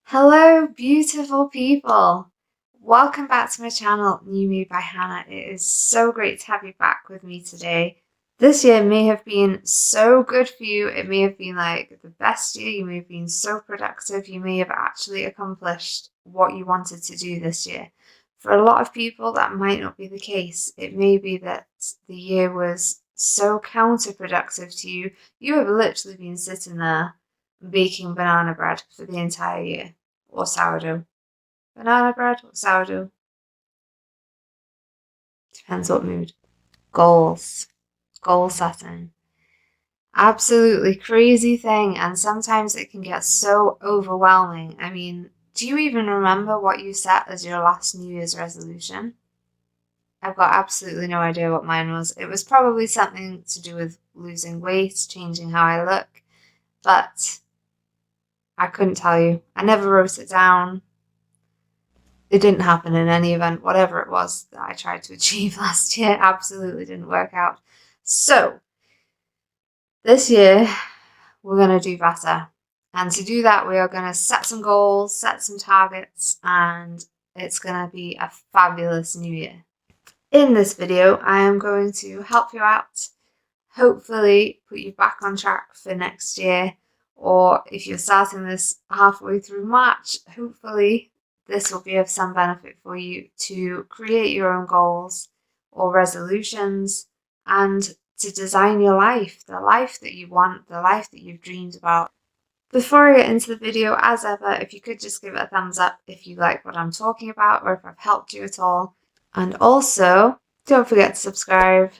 Hello, beautiful people. Welcome back to my channel, New Me by Hannah. It is so great to have you back with me today. This year may have been so good for you. It may have been like the best year. You may have been so productive. You may have actually accomplished what you wanted to do this year. For a lot of people, that might not be the case. It may be that the year was so counterproductive to you. You have literally been sitting there baking banana bread for the entire year. Or sourdough. Banana bread or sourdough. Depends what mood. Goals. Goal setting. Absolutely crazy thing, and sometimes it can get so overwhelming. I mean, do you even remember what you set as your last New Year's resolution? I've got absolutely no idea what mine was. It was probably something to do with losing weight, changing how I look, but I couldn't tell you. I never wrote it down. It didn't happen in any event. Whatever it was that I tried to achieve last year absolutely didn't work out. So this year we're going to do better. And to do that, we are going to set some goals, set some targets, and it's going to be a fabulous new year. In this video, I am going to help you out, hopefully put you back on track for next year, or if you're starting this halfway through March, hopefully this will be of some benefit for you to create your own goals or resolutions and to design your life, the life that you want, the life that you've dreamed about. Before I get into the video, as ever, if you could just give it a thumbs up if you like what I'm talking about or if I've helped you at all. And also, don't forget to subscribe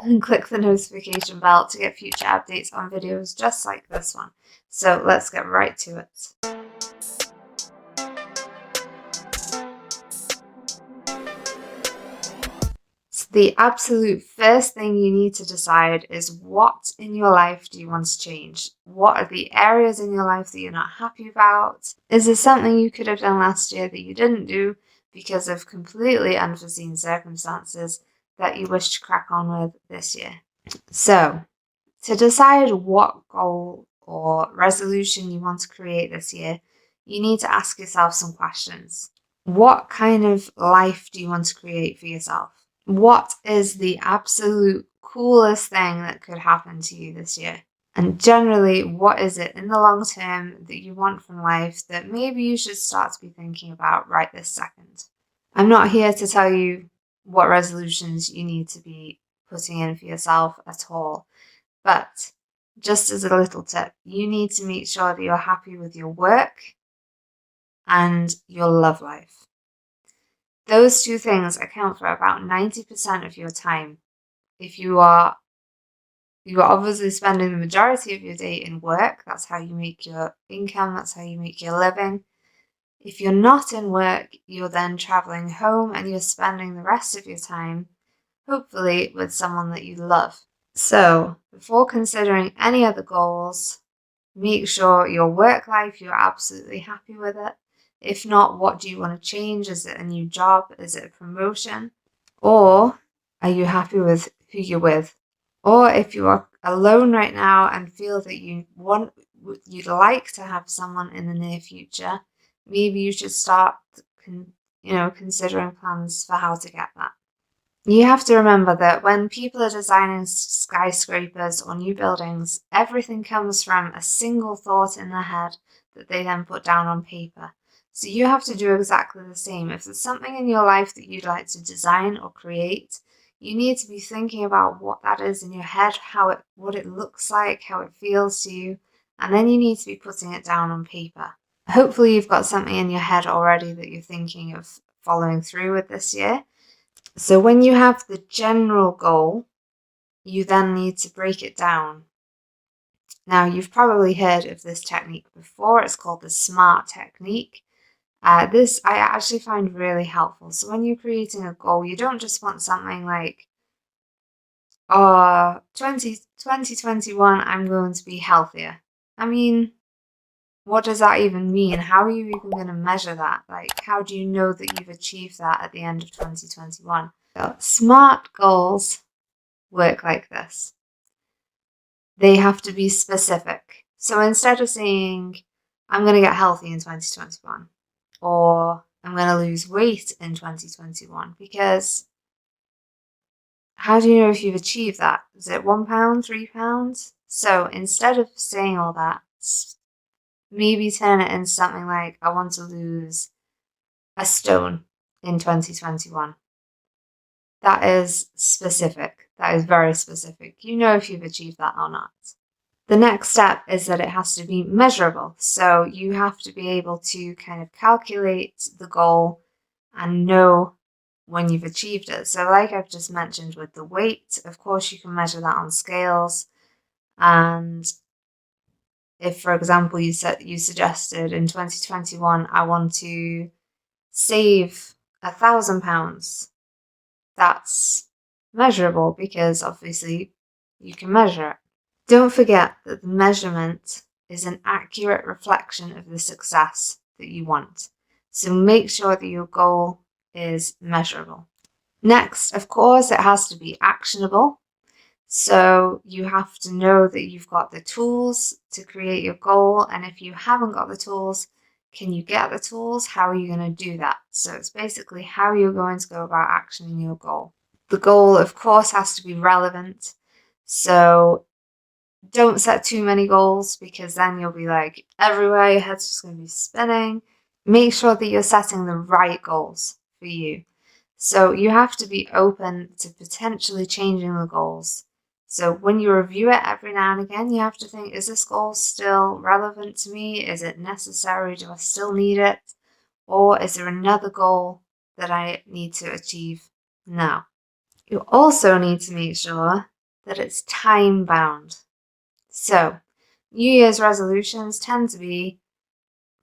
and click the notification bell to get future updates on videos just like this one. So let's get right to it. So the absolute first thing you need to decide is what in your life do you want to change? What are the areas in your life that you're not happy about? Is there something you could have done last year that you didn't do because of completely unforeseen circumstances that you wish to crack on with this year? So, to decide what goal or resolution you want to create this year, you need to ask yourself some questions. What kind of life do you want to create for yourself? What is the absolute coolest thing that could happen to you this year? And generally, what is it in the long term that you want from life that maybe you should start to be thinking about right this second? I'm not here to tell you what resolutions you need to be putting in for yourself at all, but just as a little tip, you need to make sure that you're happy with your work and your love life. Those two things account for about 90% of your time. If you are obviously spending the majority of your day in work, that's how you make your income, that's how you make your living. If you're not in work, you're then traveling home and you're spending the rest of your time, hopefully, with someone that you love. So, before considering any other goals, make sure your work life, you're absolutely happy with it. If not, what do you want to change? Is it a new job? Is it a promotion? Or are you happy with who you're with? Or if you are alone right now and feel that you'd like to have someone in the near future, maybe you should start considering plans for how to get that. You have to remember that when people are designing skyscrapers or new buildings, everything comes from a single thought in their head that they then put down on paper. So you have to do exactly the same. If there's something in your life that you'd like to design or create, you need to be thinking about what that is in your head, what it looks like, how it feels to you, and then you need to be putting it down on paper. Hopefully you've got something in your head already that you're thinking of following through with this year. So when you have the general goal, you then need to break it down. Now, you've probably heard of this technique before. It's called the SMART technique. This I actually find really helpful. So when you're creating a goal, you don't just want something like, 2021, I'm going to be healthier. I mean, what does that even mean? How are you even going to measure that? Like, how do you know that you've achieved that at the end of 2021? So, SMART goals work like this. They have to be specific. So instead of saying, I'm going to get healthy in 2021, or I'm going to lose weight in 2021, because how do you know if you've achieved that? Is it 1 pound, 3 pounds? So instead of saying all that, maybe turn it into something like, I want to lose a stone in 2021. That is specific. That is very specific. You know if you've achieved that or not. The next step is that it has to be measurable. So you have to be able to kind of calculate the goal and know when you've achieved it. So like I've just mentioned with the weight, of course you can measure that on scales. And if, for example, you suggested in 2021, I want to save £1,000, that's measurable because obviously you can measure it. Don't forget that the measurement is an accurate reflection of the success that you want. So make sure that your goal is measurable. Next, of course, it has to be actionable. So you have to know that you've got the tools to create your goal. And if you haven't got the tools, can you get the tools? How are you going to do that? So it's basically how you're going to go about actioning your goal. The goal, of course, has to be relevant. So don't set too many goals, because then you'll be like everywhere, your head's just going to be spinning. Make sure that you're setting the right goals for you. So you have to be open to potentially changing the goals. So when you review it every now and again, you have to think, is this goal still relevant to me? Is it necessary? Do I still need it? Or is there another goal that I need to achieve now? You also need to make sure that it's time bound. So New Year's resolutions tend to be,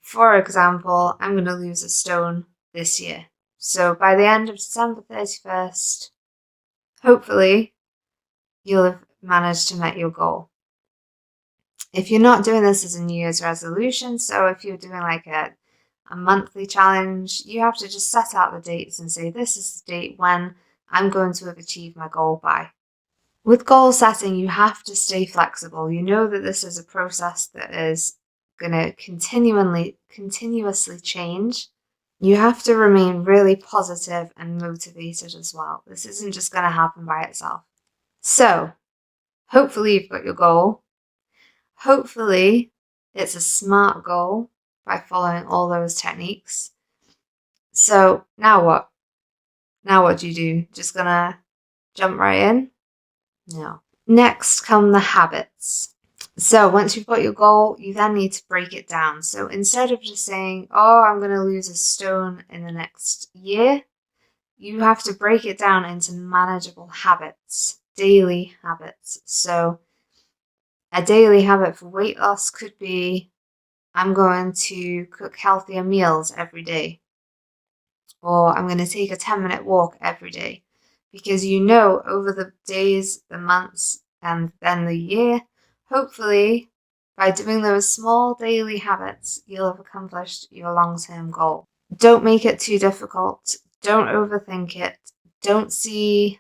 for example, I'm going to lose a stone this year. So by the end of December 31st, hopefully, you'll have managed to meet your goal. If you're not doing this as a New Year's resolution, so if you're doing like a monthly challenge, you have to just set out the dates and say, this is the date when I'm going to have achieved my goal by. With goal setting, you have to stay flexible. You know that this is a process that is going to continuously change. You have to remain really positive and motivated as well. This isn't just going to happen by itself. So, hopefully you've got your goal. Hopefully it's a smart goal by following all those techniques. So, now what? Now what do you do? Just gonna jump right in? No. Next come the habits. So once you've got your goal, you then need to break it down. So instead of just saying, oh, I'm going to lose a stone in the next year, you have to break it down into manageable habits, daily habits. So a daily habit for weight loss could be, I'm going to cook healthier meals every day, or I'm going to take a 10-minute walk every day. Because you know, over the days, the months, and then the year, hopefully, by doing those small daily habits, you'll have accomplished your long-term goal. Don't make it too difficult. Don't overthink it. Don't see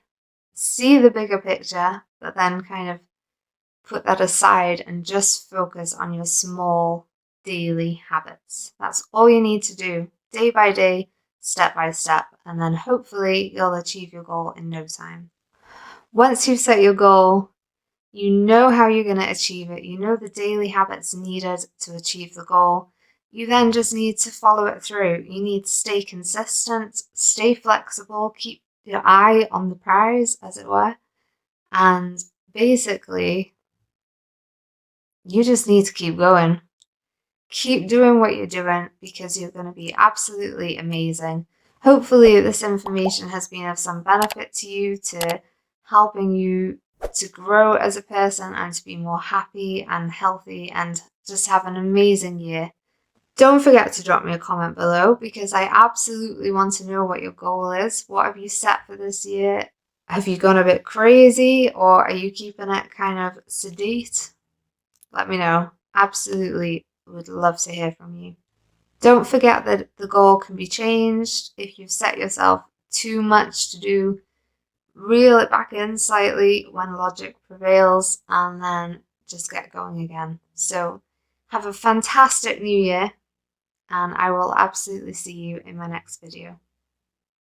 the bigger picture, but then kind of put that aside and just focus on your small daily habits. That's all you need to do, day by day, step by step, and then hopefully you'll achieve your goal in no time. Once you've set your goal, you know how you're going to achieve it. You know the daily habits needed to achieve the goal. You then just need to follow it through. You need to stay consistent, stay flexible, keep your eye on the prize, as it were. And basically, you just need to keep going. Keep doing what you're doing, because you're going to be absolutely amazing. Hopefully this information has been of some benefit to you, to helping you to grow as a person and to be more happy and healthy and just have an amazing year. Don't forget to drop me a comment below, because I absolutely want to know what your goal is. What have you set for this year? Have you gone a bit crazy, or are you keeping it kind of sedate? Let me know. Absolutely would love to hear from you. Don't forget that the goal can be changed. If you've set yourself too much to do, reel it back in slightly when logic prevails, and then just get going again. So Have a fantastic new year, and I will absolutely see you in my next video.